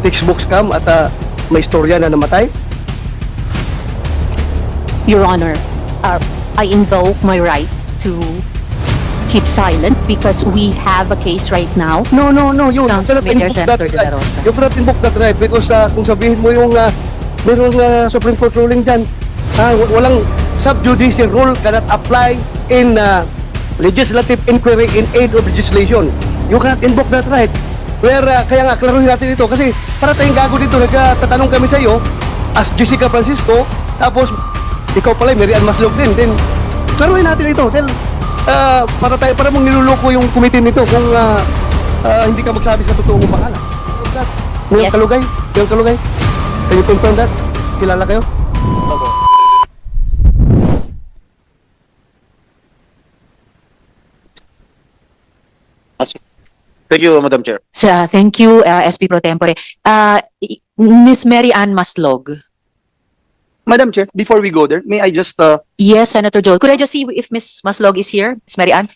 textbook scam at may istorya na namatay? Your Honor, I invoke my right to keep silent because we have a case right now. No. You Sounds cannot familiar, invoke Senator that De La right. Rosa. You cannot invoke that right because kung sabihin mo yung merong Supreme Court ruling dyan, walang sub-judicial rule cannot apply in legislative inquiry in aid of legislation. You cannot invoke that right. Kaya nga, klaruhin natin ito kasi para tayong gago dito, nagtatanong kami sa iyo as Jessica Francisco, tapos ikaw pala, Mary Ann Maslog din. Then, klaruhin natin ito. Then, para mong niluloko yung committee nito kung hindi ka magsabi sa totoong pangalan. Yung Yes. Calugay? Yung Calugay? Can you confirm that? Kilala kayo? Opo. Thank you, Madam Chair. Thank you, SP Pro Tempore. Miss Mary Ann Maslog. Madam Chair, before we go there, may I just Yes, Senator Joel. Could I just see if Miss Maslog is here? Miss Mary Ann?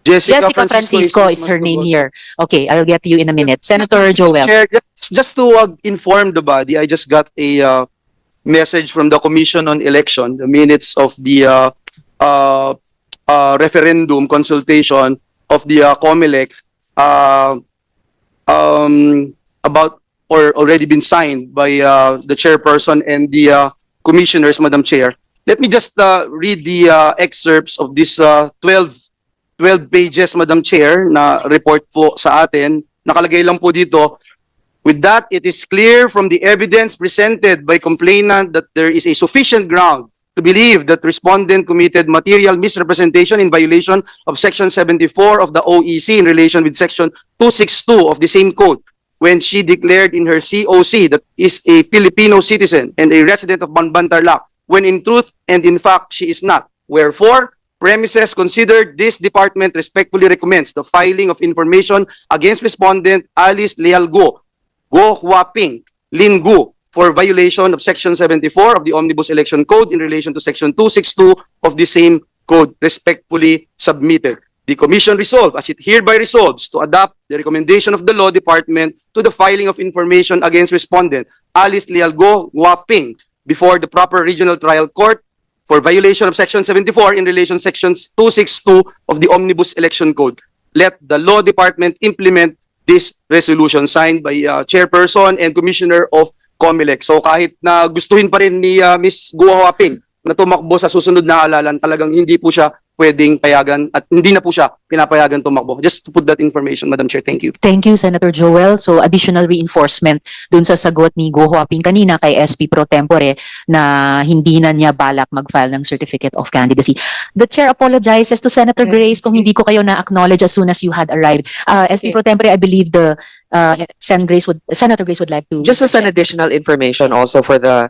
Jessica Francisco is her name here. Okay, I'll get you in a minute. Senator Joel. Chair, just to inform the body, I just got a message from the Commission on Election, the minutes of the referendum consultation of the COMELEC about or already been signed by the chairperson and the commissioners, Madam Chair. Let me just read the excerpts of this 12 pages, Madam Chair, na report po sa atin. Nakalagay lang po dito, with that, it is clear from the evidence presented by complainant that there is a sufficient ground to believe that respondent committed material misrepresentation in violation of Section 74 of the OEC in relation with Section 262 of the same code when she declared in her COC that is a Filipino citizen and a resident of Banbantarlac, when in truth and in fact she is not. Wherefore, premises considered, this department respectfully recommends the filing of information against respondent Alice Lealgo, Go Huaping, Lin Gu, for violation of Section 74 of the Omnibus Election Code in relation to Section 262 of the same code, respectfully submitted. The Commission resolved, as it hereby resolves, to adopt the recommendation of the Law Department to the filing of information against respondent Alice Lealgo Guaping before the proper regional trial court for violation of Section 74 in relation to Sections 262 of the Omnibus Election Code. Let the Law Department implement this resolution signed by Chairperson and Commissioner of COMELEC. So kahit na gustuhin pa rin ni Ms. Guwaping na tumakbo sa susunod na halalan, talagang hindi po siya pwedeng payagan at hindi na po siya pinapayagan tumakbo. Just to put that information, Madam Chair. Thank you. Thank you, Senator Joel. So, additional reinforcement dun sa sagot ni Go Huaping kanina kay SP Pro Tempore na hindi na niya balak mag-file ng Certificate of Candidacy. The Chair apologizes to Senator Grace kung hindi ko kayo na-acknowledge as soon as you had arrived. SP Pro Tempore, I believe the Senator Grace would like to... Just as an additional information also for the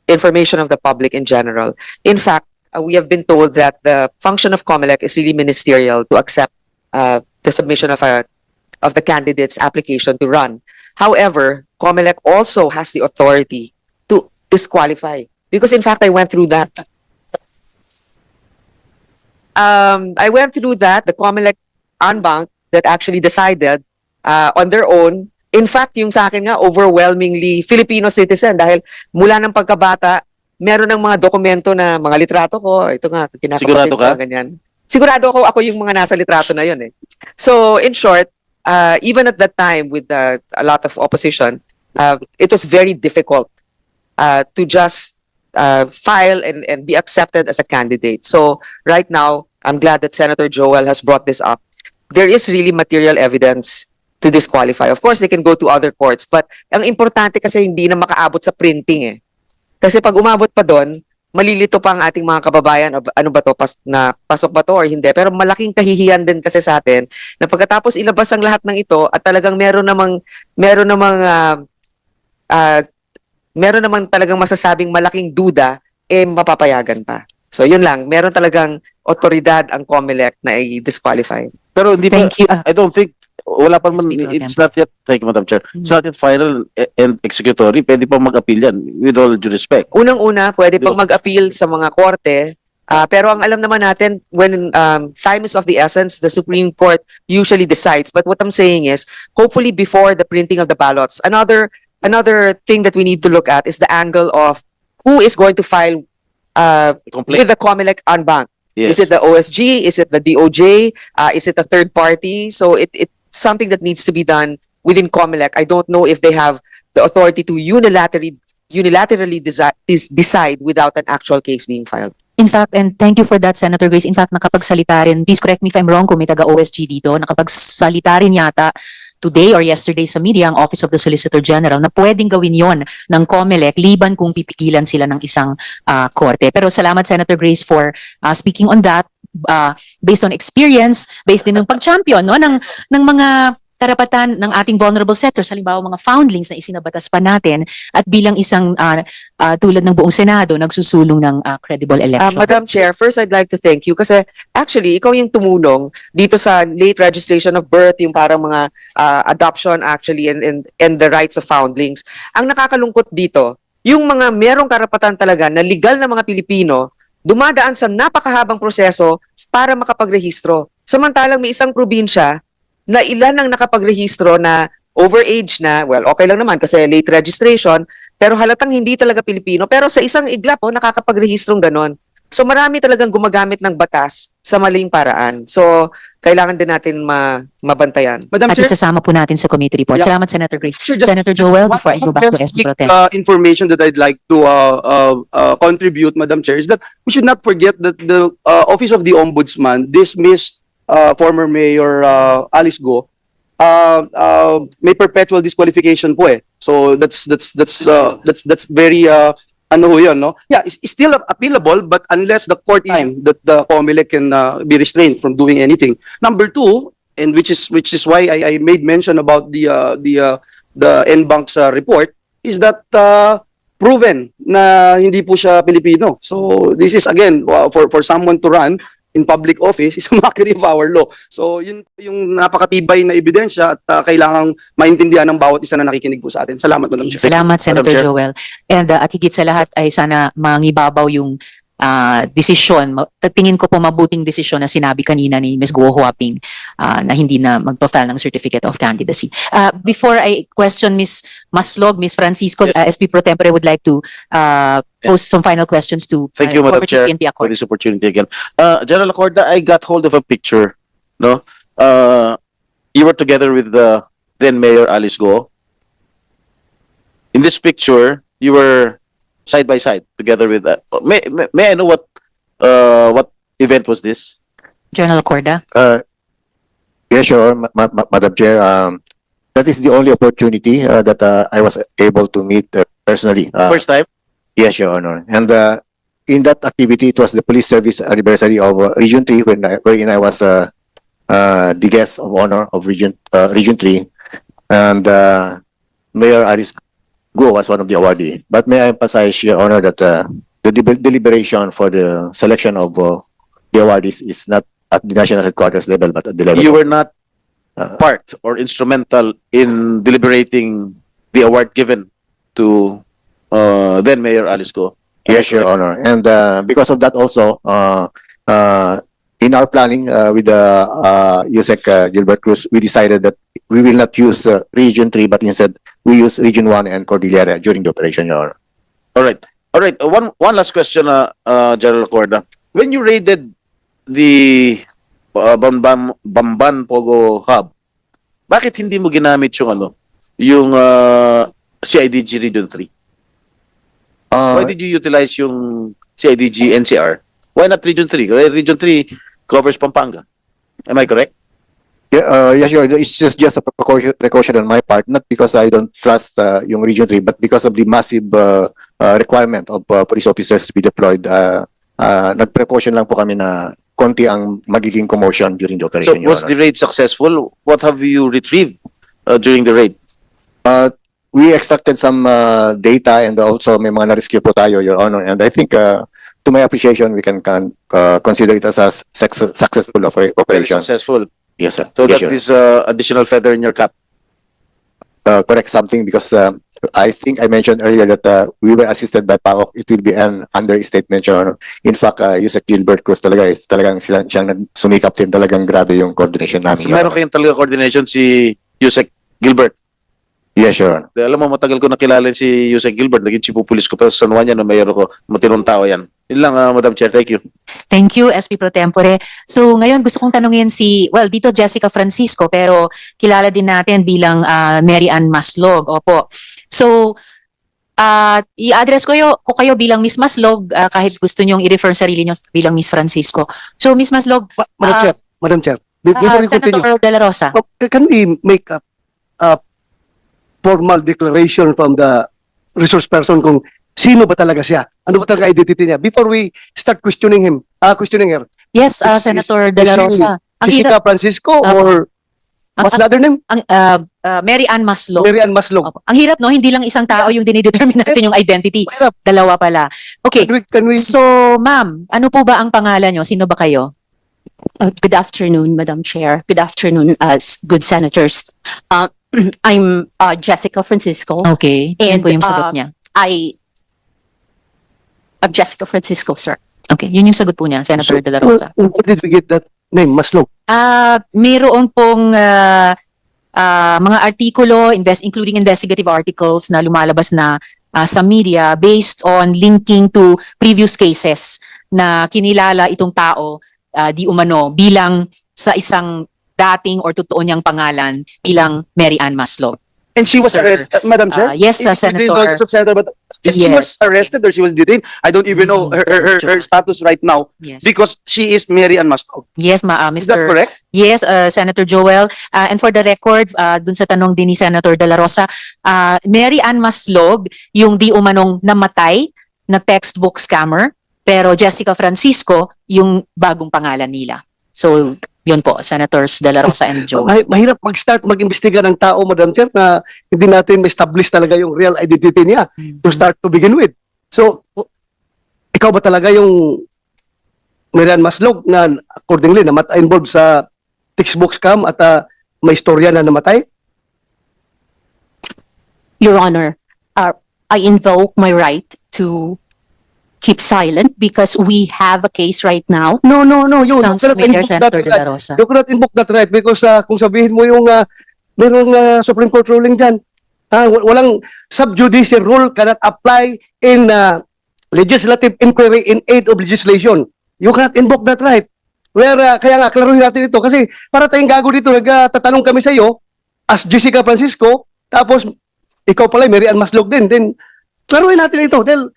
information of the public in general. In fact, we have been told that the function of COMELEC is really ministerial to accept the submission of the candidate's application to run. However, COMELEC also has the authority to disqualify. Because in fact, I went through that. The COMELEC en banc that actually decided on their own. In fact, yung sa akin nga, overwhelmingly Filipino citizen dahil mula ng pagkabata, meron ng mga dokumento na mga litrato ko. Ito nga, kinakapatid Sigurado ka? ko, ganyan. Sigurado ako yung mga nasa litrato na yun eh. So, in short, even at that time with a lot of opposition, it was very difficult to just file and be accepted as a candidate. So, right now, I'm glad that Senator Joel has brought this up. There is really material evidence to disqualify. Of course, they can go to other courts, but ang importante kasi hindi na makaabot sa printing eh. Kasi pag umabot pa doon, malilito pa ang ating mga kababayan, ano ba to, pasok ba to or hindi. Pero malaking kahihiyan din kasi sa atin na pagkatapos ilabas ang lahat ng ito at talagang meron namang talagang masasabing malaking duda, mapapayagan pa. So yun lang, meron talagang otoridad ang COMELEC na i-disqualify. Pero hindi pa, Thank you. I don't think, wala pa naman, Speaker it's not yet, thank you, Madam Chair, it's not yet final and executory, pwede pa mag-appeal yan, with all due respect. Unang-una, pwede pang mag-appeal sa mga korte Pero ang alam naman natin, when time is of the essence, the Supreme Court usually decides. But what I'm saying is, hopefully before the printing of the ballots, another thing that we need to look at is the angle of who is going to file Complaint. with the COMELEC en banc. Yes. Is it the OSG? Is it the DOJ? Is it a third party? So it's something that needs to be done within COMELEC. I don't know if they have the authority to unilaterally decide without an actual case being filed. In fact, and thank you for that, Senator Grace. In fact, nakapagsalita rin, please correct me if I'm wrong kung may taga-OSG dito, nakapagsalita rin yata today or yesterday sa media ang Office of the Solicitor General na pwedeng gawin yon ng COMELEC liban kung pipigilan sila ng isang korte. Pero salamat, Senator Grace, for speaking on that based on experience, based din ng pag-champion no, ng mga karapatan ng ating vulnerable sectors, halimbawa mga foundlings na isinabatas pa natin at bilang isang tulad ng buong Senado, nagsusulong ng credible election. Madam Chair, first I'd like to thank you kasi actually ikaw yung tumulong dito sa late registration of birth, yung parang mga adoption actually and the rights of foundlings. Ang nakakalungkot dito, yung mga merong karapatan talaga na legal na mga Pilipino dumadaan sa napakahabang proseso para makapagrehistro. Samantalang may isang probinsya na ilan ang nakapagrehistro na overage na, well, okay lang naman kasi late registration, pero halatang hindi talaga Pilipino. Pero sa isang iglap, nakakapagrehistrong ganon. So marami talagang gumagamit ng batas sa maling paraan. So kailangan din natin mabantayan. Madam At Chair, isasama po natin sa committee report. Yeah. Salamat, Senator Grace. Sure, just- Senator just Joel, one- before I go back to SP Pro Tem. information that I'd like to contribute, Madam Chair, is that we should not forget that the Office of the Ombudsman dismissed former Mayor Alice Go. May perpetual disqualification po eh. So that's very ano ho yun, no? Yeah, it's still appealable, but unless the court time that the COMELEC can be restrained from doing anything. Number two, and which is why I made mention about the NBank's report, is that proven na hindi po siya Pilipino. So this is again for someone to run in public office is a mockery of our law. So yun yung napakatibay na ebidensya at kailangang maintindihan ng bawat isa na nakikinig po sa atin. Salamat, Madam Chair. Salamat, Senator Chair. Joel. And at higit sa lahat ay sana mangibabaw yung desisyon. Tingin ko po mabuting desisyon na sinabi kanina ni Ms. Guo Huaping na hindi na magpa-file ng Certificate of Candidacy. Before I question Ms. Maslog, Ms. Francisco, SP Pro Tempore would like to pose some final questions to Thank you, Madam former Chair, PNP for Accord. this opportunity again. General Acorda, I got hold of a picture, no? You were together with the then Mayor Alice Go. In this picture, you were side by side together with that. May I know what event was this? General Acorda. Yes, sure, Madam Chair. That is the only opportunity that I was able to meet personally. First time? Yes, Your Honor. And in that activity, it was the police service anniversary of Region 3 wherein I was the guest of honor of Region 3. And Mayor Alice Go was one of the awardee. But may I emphasize, Your Honor, that the deliberation for the selection of the awardees is not at the national headquarters level, but at the level You of were not part or instrumental in deliberating the award given to then Mayor Alice Go. Yes, Your Honor. And because of that also, in our planning with USEC Gilbert Cruz, we decided that we will not use Region 3, but instead we use Region 1 and Cordillera during the operation, Your Honor. All right. All right. One last question, General Corda. When you raided the Bamban Pogo Hub, bakit hindi mo ginamit yung CIDG Region 3? Why did you utilize yung CIDG NCR? Why not Region 3? Kasi Region 3 covers Pampanga. Am I correct? Yeah, yes, Your Honor. It's just a precaution on my part, not because I don't trust yung Region 3, but because of the massive requirement of police officers to be deployed. Nag-precaution lang po kami na konti ang magiging commotion during the So operation, Your was Honor. the raid successful? What have you retrieved during the raid? We extracted some data and also may mga na-rescue po tayo, Your Honor. And I think to my appreciation, we can consider it as a successful Very operation. successful. Yes, sir. So Yes, that Your is additional feather in your cap. correct something because I think I mentioned earlier that we were assisted by PAOK. It will be an understatement, Your Honor. In fact, Yusek Gilbert Cruz talaga is talagang siyang sumikap din, talagang grabe yung coordination namin. So, Your meron Honor. kayong talaga coordination si Yusek Gilbert. Yes, Your Honor. Alam mo, matagal ko nakilala si Yusek Gilbert. Naging chief of police ko pa sa San Juan yan na mayor ko. Matinong tao yan. Yun lang, Madam Chair. Thank you. Thank you, SP Pro Tempore. So ngayon gusto kong tanungin dito Jessica Francisco, pero kilala din natin bilang Mary Ann Maslog. Opo. So, i-address ko kayo bilang Miss Maslog, kahit gusto nyong i-refer sarili nyo bilang Miss Francisco. So, Miss Maslog, Madam Chair, before we continue, Senator De La Rosa. can we make a formal declaration from the resource person kung sino ba talaga siya? Ano ba talaga identity niya? Before we start questioning her. Yes, Is- Senator is- De La is she Rosa. Ang Jessica hirap, Francisco or what's the other name? Mary Ann Maslog. Mary Ann Maslog. Opo. Ang hirap, no? Hindi lang isang tao yung dinidetermine natin yung identity. Mahirap. Dalawa pala. Okay. Can we So, ma'am, ano po ba ang pangalan nyo? Sino ba kayo? Good afternoon, Madam Chair. Good afternoon, good senators. I'm Jessica Francisco. Okay. Yun And, po yung sagot niya. I'm Jessica Francisco, sir. Okay. Yun yung sagot po niya, Senator De La Rosa. where did we get that name, Maslog? Mayroon pong mga artikulo, including investigative articles na lumalabas na sa media based on linking to previous cases na kinilala itong tao di umano bilang sa isang dating or totoo niyang pangalan bilang Mary Ann Maslog. And she was Sir. arrested, Madam Chair? Yes, Within Senator. the Senator, but she was arrested or she was detained. I don't even know her status right now Yes. because she is Mary Ann Maslog. Yes, Is that Mr. correct? Yes, Senator Joel. And for the record, dun sa tanong din ni Senator De La Rosa, Mary Ann Maslog, yung di umanong namatay na textbook scammer, pero Jessica Francisco, yung bagong pangalan nila. So, yun po, Senators De La Rosa and Joel. Mahirap mag-start mag-imbestiga ng tao, Madam Chair, na hindi natin ma-establish talaga yung real identity niya to start to begin with. So, ikaw ba talaga yung Mary Ann Maslog na accordingly involved sa textbook scam at may istorya na namatay? Your Honor, I invoke my right to keep silent because we have a case right now. No. You Sounds cannot familiar, invoke that Senator De La right. Rosa. You cannot invoke that right because kung sabihin mo yung merong Supreme Court ruling dyan, walang subjudice rule cannot apply in legislative inquiry in aid of legislation. You cannot invoke that right. Kaya nga, klaruhin natin ito kasi para tayong gago dito, nagtatanong kami sa iyo as Jessica Francisco, tapos ikaw pala, Mary Ann Maslog din. Then, klaruhin natin ito. Dahil,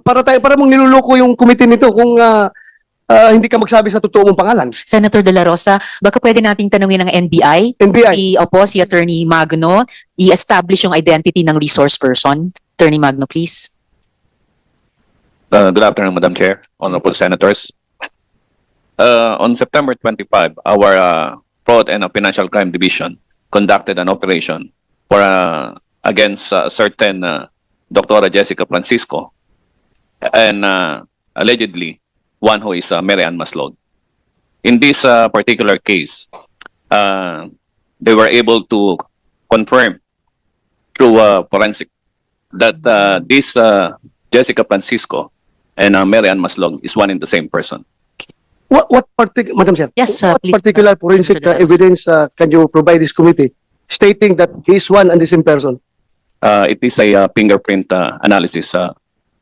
para mong niluloko yung committee nito kung hindi ka magsabi sa totoo mong pangalan. Senator De La Rosa, baka pwede nating tanungin ng NBI? NBI. Si Attorney Magno, i-establish yung identity ng resource person. Attorney Magno, please. Good afternoon, Madam Chair, honorable senators. On September 25, our Fraud and Financial Crime Division conducted an operation for against certain Dr. Jessica Francisco and allegedly one who is Mary Ann Maslog. In this particular case, they were able to confirm through forensic that this Jessica Francisco and Mary Ann Maslog is one and the same person. What particular, Madam Chair? Yes, what please, particular forensic Senator De La Rosa. evidence can you provide this committee stating that he is one and the same person? It is a fingerprint analysis,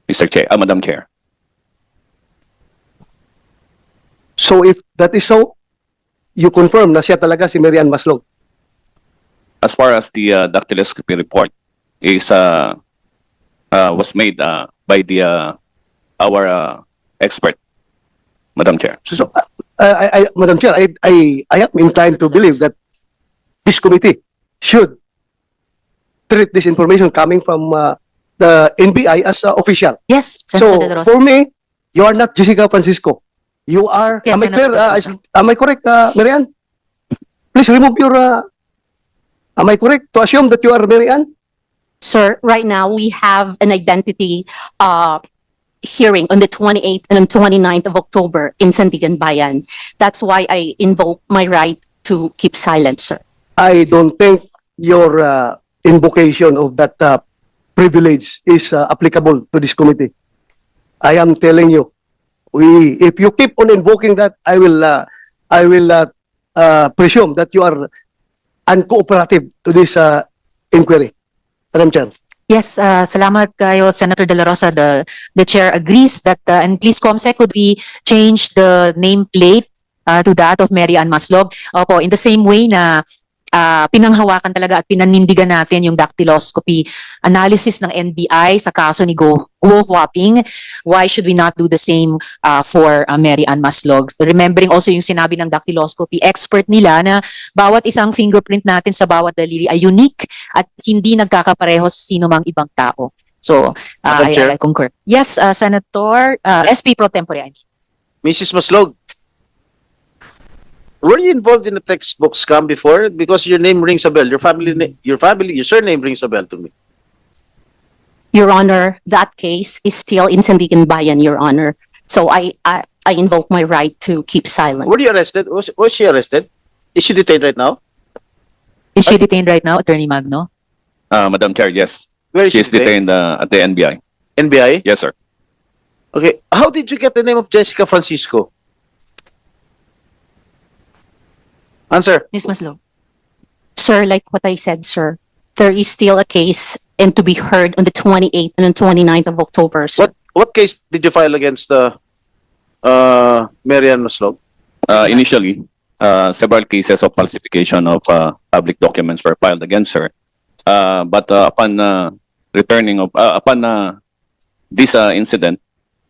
Mr. Chair, Madam Chair. So if that is so, you confirm na siya talaga si Mary Ann Maslog. As far as the dactyloscopy report is was made by our expert, Madam Chair. So, Madam Chair, I am inclined to believe that this committee should treat this information coming from the NBI as official. Yes, So, Senator De La Rosa. for me, you are not Jessica Francisco. You are, Yes, am I clear? Senator De La Rosa. Am I correct, Marian? Please remove your, am I correct to assume that you are Marian? Sir, right now we have an identity hearing on the 28th and 29th of October in Sandigan Bayan. That's why I invoke my right to keep silent, sir. I don't think your invocation of that privilege is applicable to this committee. I am telling you, if you keep on invoking that, I will presume that you are uncooperative to this inquiry. Madam Chair. Yes, salamat kayo, Senator De La Rosa. The chair agrees that, and please, Comsec, could we change the nameplate to that of Mary Ann Maslog? Opo, in the same way na pinanghawakan talaga at pinanindigan natin yung dactyloscopy analysis ng NBI sa kaso ni Go Huaping, why should we not do the same for Mary Ann Maslog? Remembering also yung sinabi ng dactyloscopy expert nila na bawat isang fingerprint natin sa bawat daliri ay unique at hindi nagkakapareho sa sino mang ibang tao. So, Madam Chair? I concur. Yes, Senator, SP Pro Tempore. Mrs. Maslog, were you involved in the textbook scam before? Because your name rings a bell. Your surname rings a bell to me. Your Honor, that case is still in Sandigan Bayan, Your Honor. So I invoke my right to keep silent. Were you arrested? Was she arrested? Is she detained right now? Is she detained right now, Attorney Magno? Madam Chair, yes. Where is She is detained at the NBI. NBI? Yes, sir. Okay. How did you get the name of Jessica Francisco? Answer. Ms. Maslog. Sir, like what I said, sir, there is still a case and to be heard on the 28th and the 29th of October, sir. What case did you file against Mary Ann Maslog? Initially, several cases of falsification of public documents were filed against her. But upon this incident,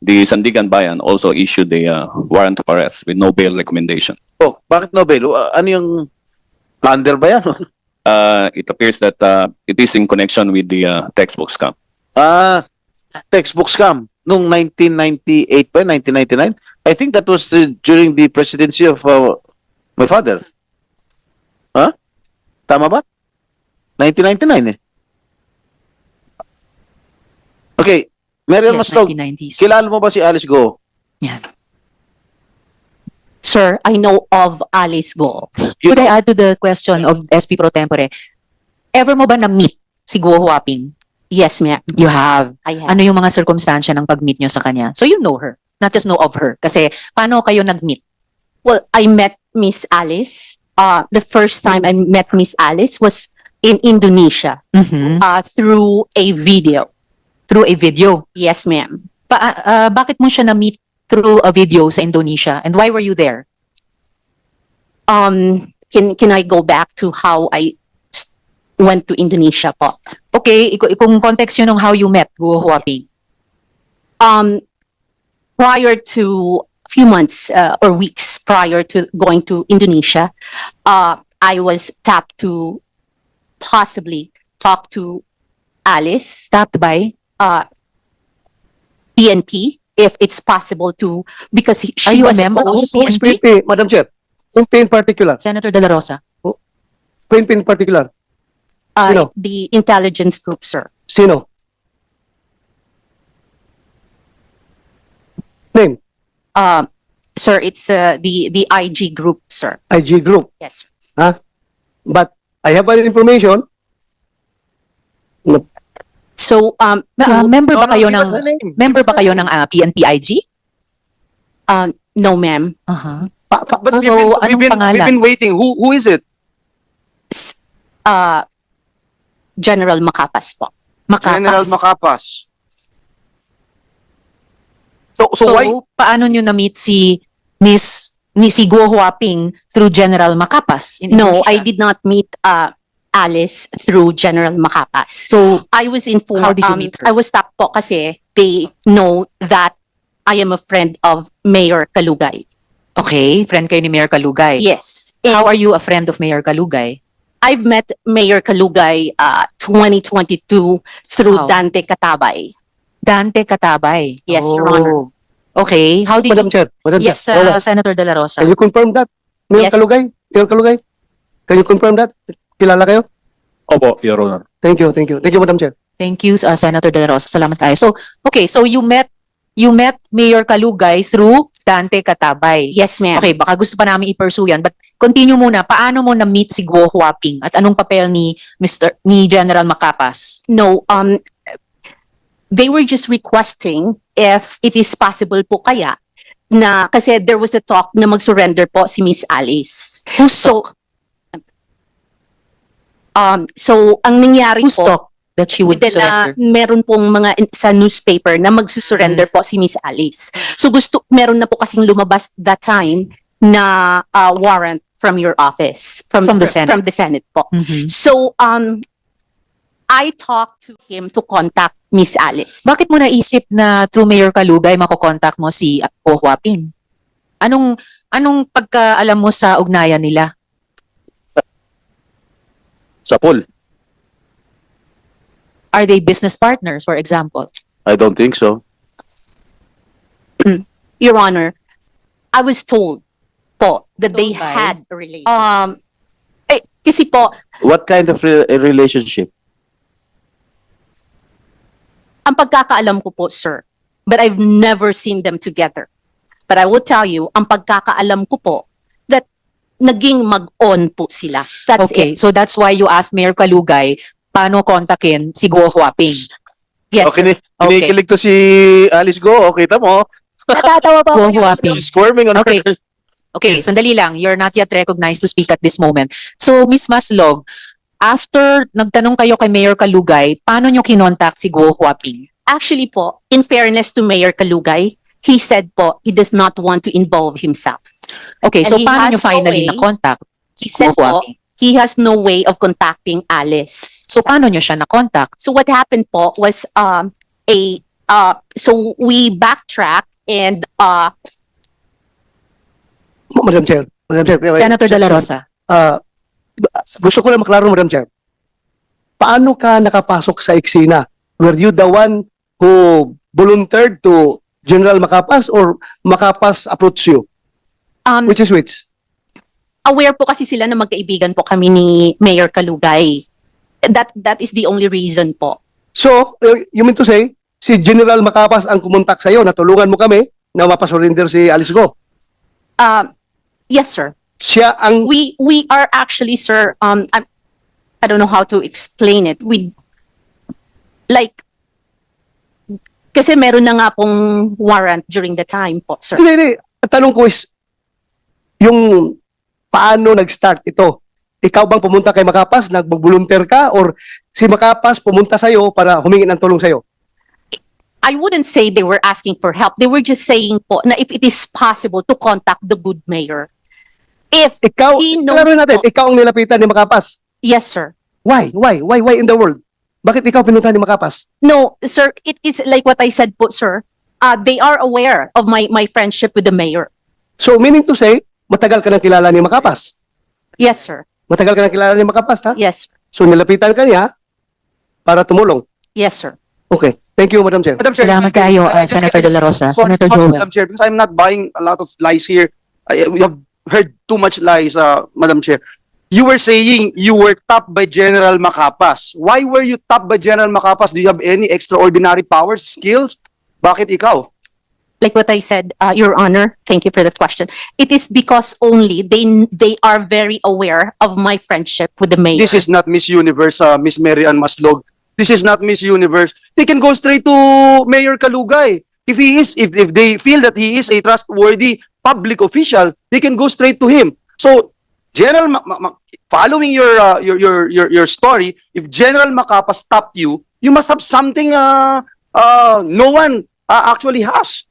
the Sandigan Bayan also issued a warrant of arrest with no bail recommendation. Oh, bakit no bail? Ano yung under ba yan? It appears that it is in connection with the textbook scam. Textbook scam. Noong 1998 pa, 1999? I think that was during the presidency of my father. Huh? Tama ba? 1999 eh. Okay. Marian Yes, Maslog, 1990s. kilala mo ba si Alice Go? Yan. Sir, I know of Alice Go. Could I add to the question of SP Pro Tempore? Ever mo ba na-meet si Go Huaping? Yes, ma'am. You have. I have. Ano yung mga circumstansya ng pag-meet nyo sa kanya? So you know her, not just know of her. Kasi paano kayo nag-meet? Well, I met Miss Alice. The first time I met Miss Alice was in Indonesia through a video. Through a video. Yes, ma'am. Bakit mo siya na-meet through a video sa Indonesia? And why were you there? Can I go back to how I went to Indonesia po? Okay, kung context yun ng how you met Go Huaping. Prior to few months or weeks prior to going to Indonesia, I was tapped to possibly talk to Alice, Stopped by? PNP, if it's possible to, because Are she you a was member of supposed- PNP? Madam Chair, whom in particular? Senator De La Rosa. Whom in particular? Sino? the intelligence group, sir. Sino? Name? Sir, it's the IG group, sir. IG group. Yes. But I have an information. So, Member ba kayo give us the ng name. member Give us ba the kayo name. ng PNP-IG? no, ma'am. But So, anong we've pangalan? been waiting. Who is it? General Macapas po. General Makapas. Macapas. So So, why? paano nyo na-meet si Go Huaping through General Macapas? in No, Indonesia? I did not meet Alice through General Macapas. So, I was informed. How did you meet her? I was tapped po kasi they know that I am a friend of Mayor Calugay. okay, friend kayo ni Mayor Calugay. Yes. How are you a friend of Mayor Calugay? I've met Mayor Calugay 2022 through How? Dante Catabay. Dante Catabay. Yes, Your Oh. Honor. Okay, how did Madam you... Chair, Madam Yes, Chair. Wala. Senator De La Rosa. Can you confirm that? Mayor Yes. Calugay? Mayor Calugay? Can you confirm that? Kilala kayo? Opo, Your Honor. Thank you, thank you. Thank you, Madam Chair. Thank you, Senator De La Rosa. Salamat kayo. So, okay, so you met Mayor Calugay through Dante Katabay. Yes, ma'am. Okay, baka gusto pa namin i-pursue yan. But continue muna, paano mo na-meet si Guo Huaping? At anong papel ni General Macapas? No, they were just requesting if it is possible po kaya na kasi there was a talk na mag-surrender po si Miss Alice. So ang nangyari Who's po, talk that she would then, surrender? meron pong mga sa newspaper na magsusurrender po si Miss Alice. So meron na po kasing lumabas that time na warrant from your office, from the Senate. From the Senate po. Mhm. So I talked to him to contact Miss Alice. Bakit mo naisip na through Mayor Calugay makokontak mo si Guo Huaping? Anong pagkaalam mo sa ugnayan nila? Sa pool? Are they business partners, for example? I don't think so. Your Honor, I was told po that they Told by? had a relation. Kasi po, What kind of a relationship? ang pagkakaalam ko po, sir, but I've never seen them together. But I will tell you, ang pagkakaalam ko po, that naging mag-on po sila. That's Okay, it. so that's why you asked Mayor Calugay paano kontakin si Guo Huaping. Yes, sir. Kinikilig to si Alice Go. Kita mo? Natatawa pa Guo ako. Huaping. She's squirming on Okay. her. Okay, sandali lang. You're not yet recognized to speak at this moment. So, Miss Maslog, after nagtanong kayo kay Mayor Calugay, paano nyo kinontak si Guo Huaping? Actually po, in fairness to Mayor Calugay, he said po, he does not want to involve himself. Okay, And so he paano nyo has no finally way- na-contact He si said Guo po, Huaping? he has no way of contacting Alice. So, paano nyo siya na-contact? So what happened po was so we backtrack and Madam Chair. Senator De La Rosa. Gusto ko lang maklaro, Madam Chair. Paano ka nakapasok sa eksena? Were you the one who volunteered to General Macapas or Macapas approached you? Which is which? aware po kasi sila na magkaibigan po kami ni Mayor Calugay. That is the only reason po. So, you mean to say, si General Macapas ang kumontak sa'yo, natulungan mo kami na mapasurrender si Alice Go. Yes, sir. Siya ang... We are actually, sir, I don't know how to explain it. Kasi meron na nga pong warrant during the time po, sir. Hindi. Ang tanong ko is, yung paano nag-start ito? Ikaw bang pumunta kay Macapas, nag-volunteer ka, or si Macapas pumunta sa'yo para humingi ng tulong sa'yo? I wouldn't say they were asking for help. They were just saying po na if it is possible to contact the good mayor. If Ikaw, he knows klaro natin, po- ikaw ang nilapitan ni Macapas. Yes, sir. Why? Why in the world? Bakit ikaw pinunta ni Macapas? No, sir, it is like what I said po, sir. They are aware of my friendship with the mayor. So, meaning to say, matagal ka nang kilala ni Macapas. Yes, sir. Matagal ka nang kilala ni Macapas, ha? Yes, sir. So, nilapitan ka niya para tumulong. Yes, sir. Okay. Thank you, Madam Chair. Madam Chair, Salamat kayo, Senator De La Rosa. Senator Joel. Madam Chair, because I'm not buying a lot of lies here. We have heard too much lies, Madam Chair. You were saying you were tapped by General Macapas. Why were you tapped by General Macapas? Do you have any extraordinary powers, skills? Bakit ikaw? Like what I said, Your Honor, thank you for that question. It is because only they are very aware of my friendship with the mayor. This is not Miss Universe, Miss Mary Ann Maslog. This is not Miss Universe. They can go straight to Mayor Calugay. If they feel that he is a trustworthy public official, they can go straight to him. So, General, following your story, if General Macapas stopped you, you must have something no one actually has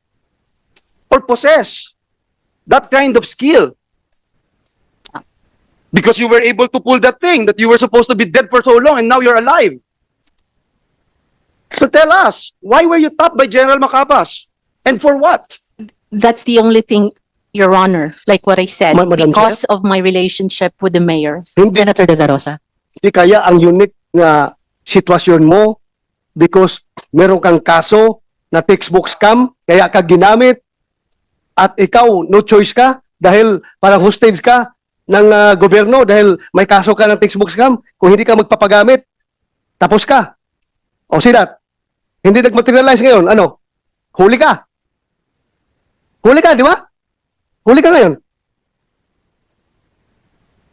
or possess that kind of skill. Because you were able to pull that thing that you were supposed to be dead for so long and now you're alive. So tell us, why were you tapped by General Macapas? And for what? That's the only thing, Your Honor, like what I said, Madam because of my relationship with the mayor. Hindi, Senator De La Rosa. hindi kaya ang unique na sitwasyon mo because meron kang kaso na textbook scam, kaya ka ginamit at ikaw, no choice ka dahil parang hostage ka ng gobyerno dahil may kaso ka ng textbook scam. Kung hindi ka magpapagamit, tapos ka. O see that? Hindi nag-materialize ngayon, ano? Huli ka. Huli ka, di ba? Huli ka ngayon.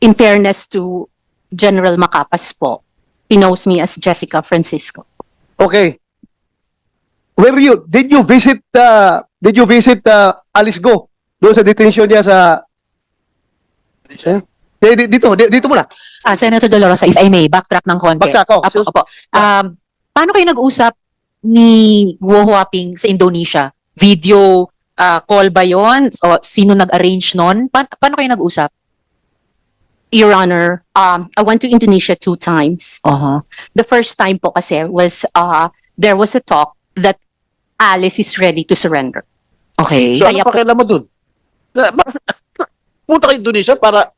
In fairness to General Macapas po, he knows me as Jessica Francisco. Okay. Did you visit Alice Go doon sa detention niya sa dito muna. Senator De La Rosa, if I may, backtrack ng konti. Backtrack, oh. Opo. Paano kayo nag-usap ni Guo Huaping sa Indonesia? Video call ba yon? O sino nag-arrange nun? Paano kayo nag-usap? Your Honor, I went to Indonesia 2 times. The first time po kasi was, there was a talk that Alice is ready to surrender. Okay. So, Kaya ano pakialam mo dun? Punta ka Indonesia para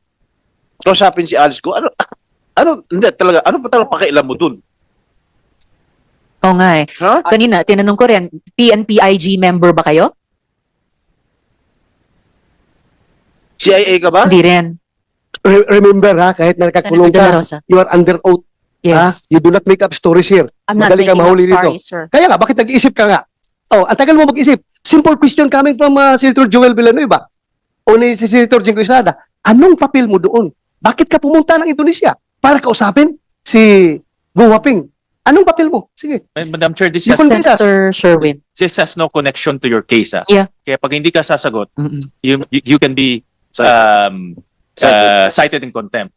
kausapin si Alice ko. Hindi talaga, ano pa talaga pakialam mo dun? Oo nga eh. Ha? Kanina, tinanong ko rin, PNPIG member ba kayo? CIA ka ba? Hindi rin. Remember ha, kahit na nakakulong Senator De La ka, Rosa. you are under oath. Yes. You do not make up stories here. I'm not Madali kang making up mahuli dito. stories, sir. Kaya nga, bakit nag-iisip ka nga? Oh, ang tagal mo mag-isip. Simple question coming from Senator Joel Villanueva o ni si Senator Jingo Estrada. Anong papel mo doon? Bakit ka pumunta ng Indonesia? Para kausapin si Guo Huaping. Anong papel mo? Sige. Madam Chair, this You has, convince us. Senator Sherwin. this has no connection to your case. Yeah. Kaya pag hindi ka sasagot, Mm-mm. you can be cited in contempt.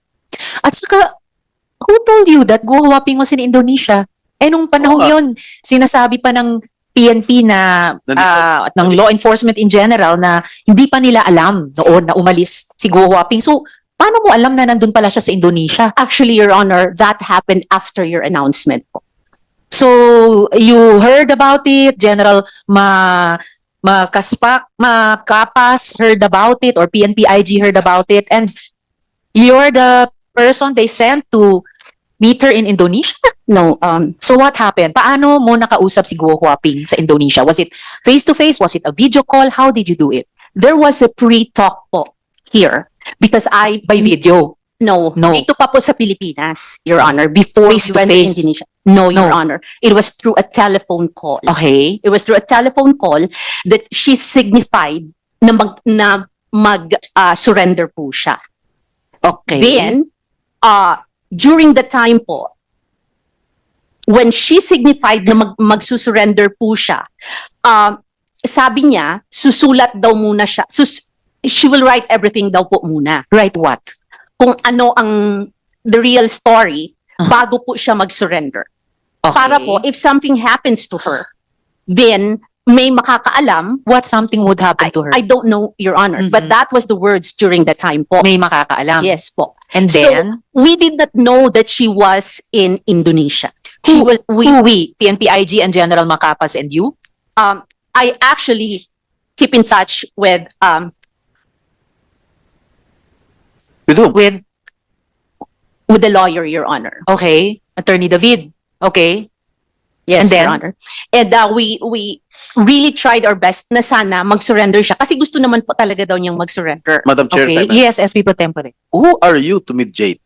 At saka, who told you that Guo Huaping was in Indonesia? Eh, nung panahon Oo nga. yun, sinasabi pa ng PNP na, at ng law enforcement in general na hindi pa nila alam noon na umalis si Guo Huaping. So, paano mo alam na nandun pala siya sa Indonesia? Actually, Your Honor, that happened after your announcement po. So, you heard about it, General Makapas heard about it, or PNPIG heard about it, and you're the person they sent to meet her in Indonesia? No, So what happened? Paano mo nakausap si Guo Huaping sa Indonesia? Was it face-to-face? Was it a video call? How did you do it? there was a pre-talk po here because By video? No, No. dito pa po sa Pilipinas, Your Honor, before Face we to went to face? Indonesia. No, Your No. Honor. It was through a telephone call. Okay. It was through a telephone call that she signified na surrender po siya. Okay. Then, during the time po, when she signified na magsusurrender po siya, sabi niya, susulat daw muna siya. She will write everything daw po muna. Right what? Kung ano ang the real story, bago po siya mag-surrender. Okay. Para po, if something happens to her, then may makakaalam. What something would happen to her? I don't know, Your Honor, but Mhm. that was the words during the time po. May makakaalam. Yes po. And then, So, we did not know that she was in Indonesia. She will, we, PNPIG and General Macapas and you? I actually keep in touch with With whom? With, the lawyer, Your Honor. okay, Attorney David. Okay. Yes, And then? Your Honor. And we really tried our best na sana mag-surrender siya kasi gusto naman po talaga daw niyang mag-surrender. Madam Chair, Okay. time out. Yes, SP Pro Tempore. Who are you to mediate?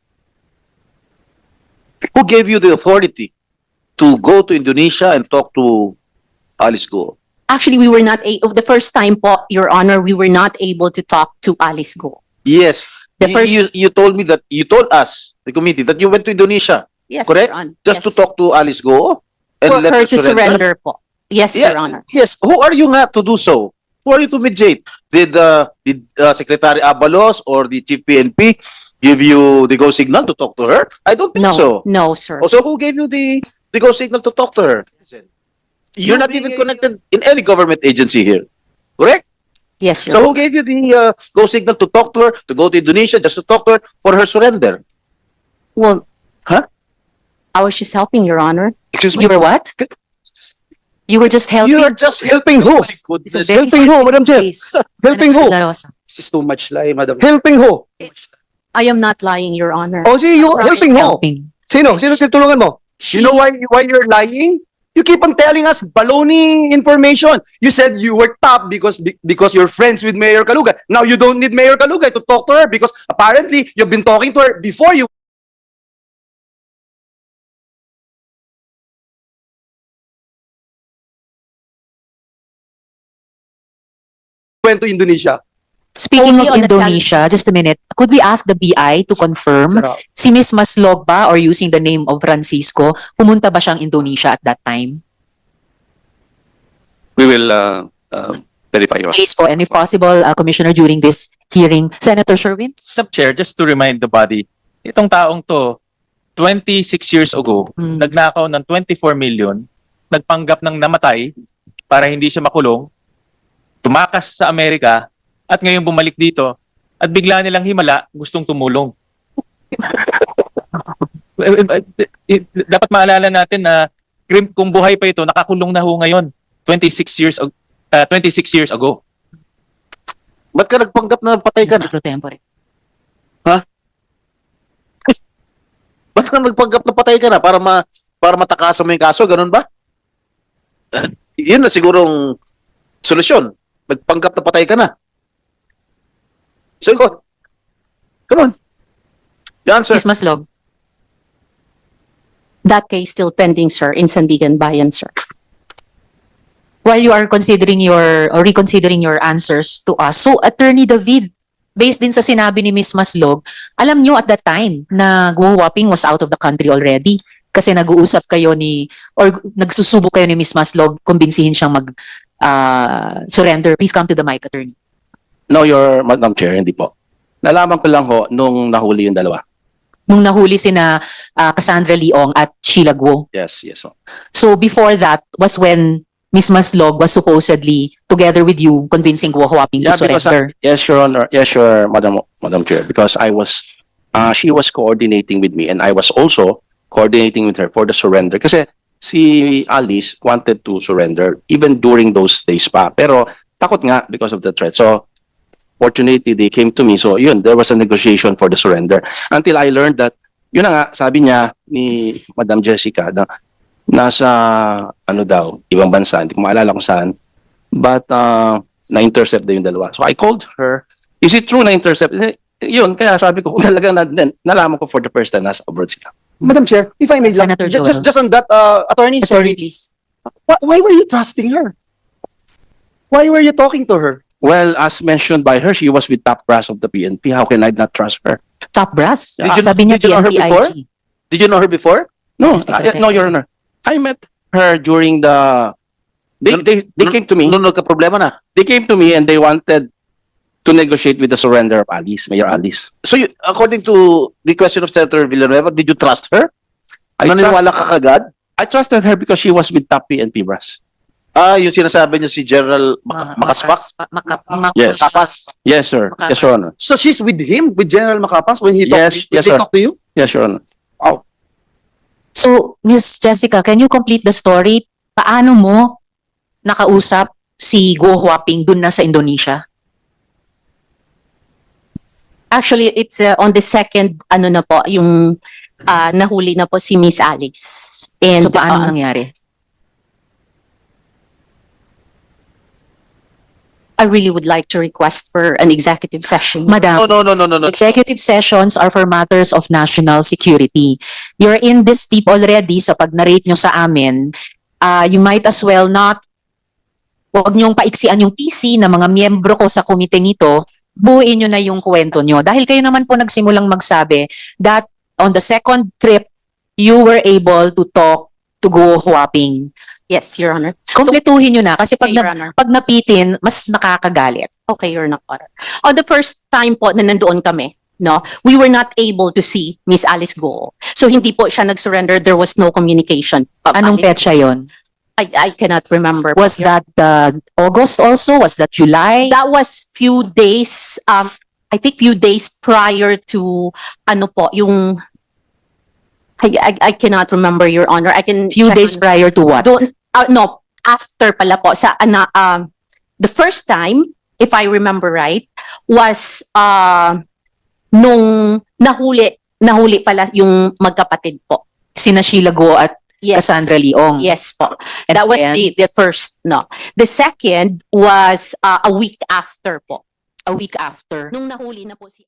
Who gave you the authority to go to Indonesia and talk to Alice Go? Actually, we were not the first time po, Your Honor, we were not able to talk to Alice Go. Yes. The first- You told me that, you told us, the committee, that you went to Indonesia Yes, Correct? Your Honor. just Yes. to talk to Alice Go and For let her her to surrender po. Yes, Yeah. Your Honor. Yes. Who are you nga to do so? Who are you to mediate? Did Secretary Abalos or the Chief PNP give you the go signal to talk to her? I don't think No, so. no, sir. Also, who gave you the go signal to talk to her? You're not even connected in any government agency here. Correct? Yes, Your So Honor. who gave you the go signal to talk to her, to go to Indonesia, just to talk to her for her surrender? Well, Huh? I was just helping, Your Honor. Excuse You were what? You were just helping? You are just helping who? It's a Goodness. very Helping who, sensitive Madam Chair? case. Helping who? Senator De La Rosa. This is too much lie, Madam. Helping who? I am not lying, Your Honor. O si you, Promise. helping who? Helping. Sino? Sino tinulungan mo? You know why you're lying? You keep on telling us baloney information. You said you were top because you're friends with Mayor Calugay. Now you don't need Mayor Calugay to talk to her because apparently you've been talking to her before you went to Indonesia. Speaking Only of on the Indonesia, just a minute, could we ask the BI to confirm si Miss Maslog ba, or using the name of Francisco, pumunta ba siyang Indonesia at that time? We will verify your. Please po, and if possible, Commissioner, during this hearing, Senator Sherwin? Madam Chair, just to remind the body, itong taong to, 26 years ago, nagnakaw ng 24 million, nagpanggap ng namatay para hindi siya makulong, tumakas sa Amerika, at ngayon bumalik dito, at bigla nilang himala, gustong tumulong. Dapat maalala natin na kung buhay pa ito, nakakulong na ho ngayon, 26 years ago. Ba't ka nagpanggap na patay ka na? SP Pro Tempore. Ba't ka nagpanggap na patay ka na para matakasan mo yung kaso? Ganun ba? Yun na sigurong solusyon. Nagpanggap na patay ka na. Sagot. Come on. The answer. Miss Maslog? That case still pending, sir, in Sandigan Bayan, sir. While you are considering or reconsidering your answers to us, so Attorney David, based din sa sinabi ni Miss Maslog, alam nyo at that time na Guo Huaping was out of the country already kasi nag-uusap kayo or nagsusubok kayo ni Miss Maslog, kumbinsihin siyang surrender. Please come to the mic, Attorney. No, your Madam Chair, hindi po. Nalaman ko lang ho nung nahuli yung dalawa. Nung nahuli sina Cassandra Leong at Sheila Guo. Yes, yes. Ho. So before that was when Miss Maslog was supposedly together with you convincing Guo Huaping to surrender. Yes, Your Honor. Yes, Your Madam Chair. Because she was coordinating with me and I was also coordinating with her for the surrender. Kasi si Alice wanted to surrender even during those days pa. Pero takot nga because of the threat. So fortunately, they came to me. So yun, there was a negotiation for the surrender. Until I learned that, yun na nga, sabi niya ni Madam Jessica na nasa, ibang bansa, hindi ko maalala kung saan, but na-intercept na yung dalawa. So I called her, is it true na-intercept? Yun, kaya sabi ko, talagang nalaman ko for the first time nasa abroad sila. Madam Chair, if I may, Senator Joel. just on that, attorney, Attorney, please. why were you trusting her? Why were you talking to her? Well, as mentioned by her, she was with top brass of the PNP. How can I not trust her? Top brass? did Sabi niya you know her before? PNP-IG. Did you know her before? No, Yes, Mr. no, Your Honor. I met her during the... They came to me. Nung nagka-problema na. They came to me and they wanted to negotiate with the surrender of Alice, Mayor Alice. So according to the question of Senator Villanueva, did you trust her? Naniniwala ka kagad? I trusted her because she was with top PNP brass. Yung sinasabi niya si General Makaspak? Yes. Makapas? Yes, sir. Makapas. Yes, Your Honor. So she's with him, with General Macapas, when he Yes, talked, yes, they sir. talked to you? Yes, Your Honor. So, Miss Jessica, can you complete the story? Paano mo nakausap si Guo Huaping dun na sa Indonesia? Actually, it's on the second, na po, yung nahuli na po si Miss Alice. And, So, paano nangyari? I really would like to request for an executive session. Madam, No. executive sessions are for matters of national security. You're in this deep already sa pag-narrate nyo sa amin. You might as well not, huwag nyong paiksian yung PC na mga miyembro ko sa komiteng ito, buuin nyo na yung kwento nyo. Dahil kayo naman po nagsimulang magsabi that on the second trip, you were able to talk to Guo Huaping. Yes, Your Honor. Kompletuhin nyo na kasi pag, Your Honor. pag napitin, mas nakakagalit. Okay, Your Honor. On the first time po na nandoon kami, no, we were not able to see Miss Alice Guo. So hindi po siya nag-surrender. There was no communication. Anong petsa yon? I cannot remember. Was that August also? Was that July? That was few days, I think few days prior to, yung, I cannot remember, Your Honor. I can Few check days on- prior to what? no, after pala po. The first time, if I remember right, was nung nahuli pala yung magkapatid po. Sina Sheila Guo at Yes. Cassandra Leong. Yes po. And That was then, the first, no. The second was a week after po. a week after. Nung nahuli na po si